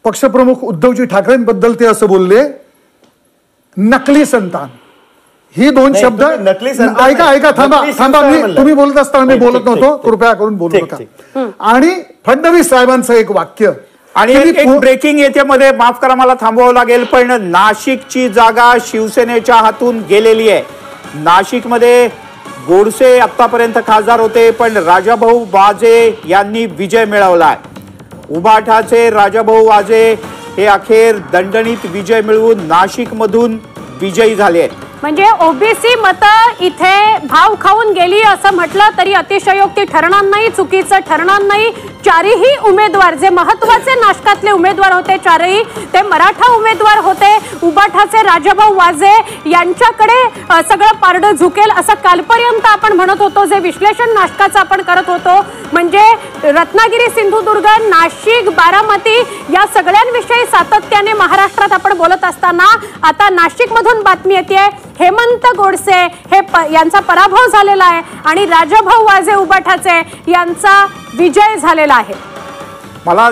पक्षप्रमुख उद्धवजी ठाकरेंबद्दल ते असं बोलले, नकली संतान. ही दोन शब्द ऐका थांबा तुम्ही बोलत असताना मी बोलत नव्हतो, कृपया करून बोलू नका. आणि फडणवीस साहेबांचं एक वाक्य आणि एक ब्रेकिंग याच्यामध्ये, माफ करा मला थांबवावं लागेल, पण नाशिकची जागा शिवसेनेच्या हातून गेलेली आहे. नाशिकमध्ये गोडसे आतापर्यंत खासदार होते, पण राजाभाऊ वाजे यांनी विजय मिळवलाय. उबाठाचे राजाभाऊ वाजे हे अखेर दणदणीत विजय मिळवून नाशिकमधून विजयी झाले. म्हणजे ओबीसी मतं इथे भाव खाऊन गेली असं म्हटलं तरी अतिशयोक्ती ठरणार नाही, चुकीचं ठरणार नाही. चारही उमेदवार जे महत्वाचे नाशकातले उमेदवार होते, चारही ते मराठा उमेदवार होते. उबाठाचे राजाभाऊ वाजे यांच्याकडे सगळं पारडं झुकेल असं कालपर्यंत आपण म्हणत होतो. जे विश्लेषण नाशकाचं आपण करत होतो, म्हणजे रत्नागिरी, सिंधुदुर्ग, नाशिक, बारामती या सगळ्यांविषयी सातत्याने महाराष्ट्रात आपण बोलत असताना आता नाशिकमधून बातमी येते, हेमंत गोडसे यांचा पराभव झालेला आहे आणि राजाभाऊ वाजे उबाठाचे यांचा विजय झालेला आहे. मला